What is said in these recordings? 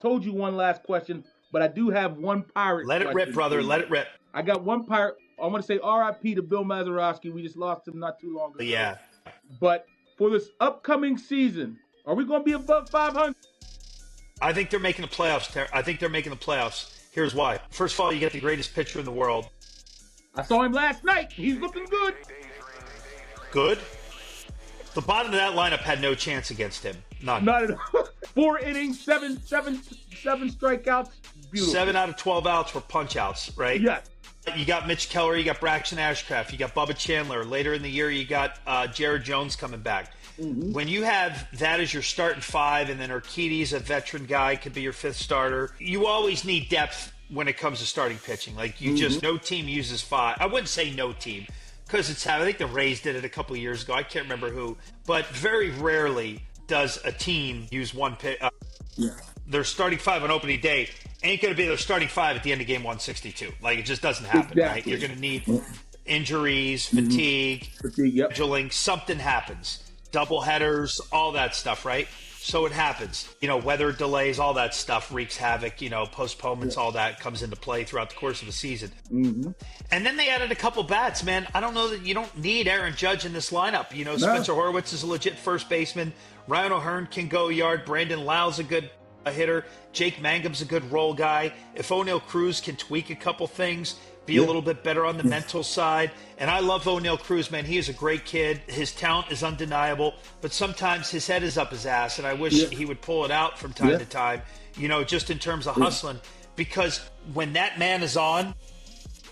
told you one last question, but I do have one Pirate. Let it rip, brother. Let it rip. I got one Pirate. I want to say R.I.P. to Bill Mazeroski. We just lost him not too long ago. Yeah. But for this upcoming season, are we going to be above 500? I think they're making the playoffs. I think they're making the playoffs. Here's why. First of all, you get the greatest pitcher in the world. I saw him last night. He's looking good. Good? The bottom of that lineup had no chance against him. None. Not at all. 4 innings, seven strikeouts. Beautiful. 7 out of 12 outs were punch outs, right? Yes. You got Mitch Keller, you got Braxton Ashcraft, you got Bubba Chandler. Later in the year, you got Jared Jones coming back. Mm-hmm. When you have that as your starting 5, and then Urquidy's a veteran guy, could be your 5th starter, you always need depth when it comes to starting pitching. Like, you just, no team uses 5. I wouldn't say no team, because it's how I think the Rays did it a couple of years ago. I can't remember who. But very rarely does a team use one pitch. Their starting 5 on opening day ain't going to be their starting 5 at the end of game 162. Like, it just doesn't happen, right? You're going to need injuries, fatigue, scheduling, something happens. Double headers, all that stuff, right? So it happens. You know, weather delays, all that stuff wreaks havoc. You know, postponements, all that comes into play throughout the course of a season. And then they added a couple bats, man. I don't know that you don't need Aaron Judge in this lineup. You know, Spencer Horwitz is a legit first baseman. Ryan O'Hearn can go yard. Brandon Lau's a good hitter. Jake Mangum's a good role guy. If O'Neal Cruz can tweak a couple things, be a little bit better on the mental side. And I love O'Neal Cruz, man. He is a great kid. His talent is undeniable, but sometimes his head is up his ass, and I wish he would pull it out from time to time, you know, just in terms of hustling. Because when that man is on,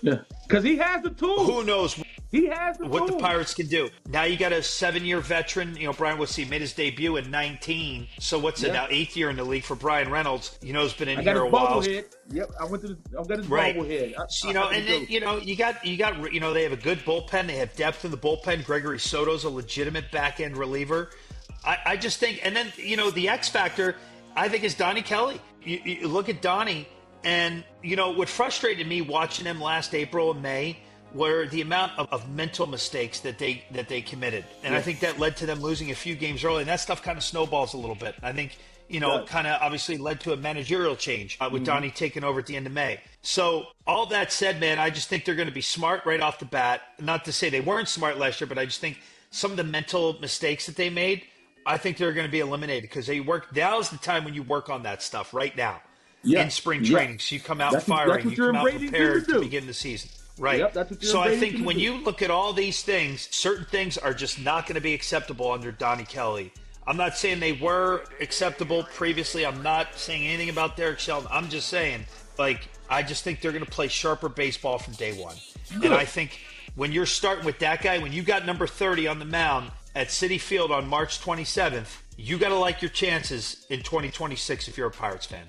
because he has the tools. Who knows he has the what tools. the Pirates can do. Now you got a 7-year veteran. You know, Brian Woodson made his debut in 19. So what's it now? 8th year in the league for Brian Reynolds. You know, has been in here a while. Yep, I got his bobblehead. You know, and then you know you got you know, they have a good bullpen. They have depth in the bullpen. Gregory Soto's a legitimate back end reliever. I just think, and then you know the X factor, I think, is Donnie Kelly. You look at Donnie, and you know what frustrated me watching him last April and May were the amount of mental mistakes that they committed, and I think that led to them losing a few games early, and that stuff kind of snowballs a little bit. I think, you know, it kind of obviously led to a managerial change with Donnie taking over at the end of May. So all that said, man, I just think they're going to be smart right off the bat. Not to say they weren't smart last year, but I just think some of the mental mistakes that they made, I think they're going to be eliminated because they work. Now's the time when you work on that stuff right now in spring training. So you come out firing, you come out prepared to begin the season. Right. So I think when you look at all these things, certain things are just not going to be acceptable under Donnie Kelly. I'm not saying they were acceptable previously. I'm not saying anything about Derek Shelton. I'm just saying, like, I just think they're going to play sharper baseball from day one. And I think when you're starting with that guy, when you got number 30 on the mound at Citi Field on March 27th, you got to like your chances in 2026 if you're a Pirates fan.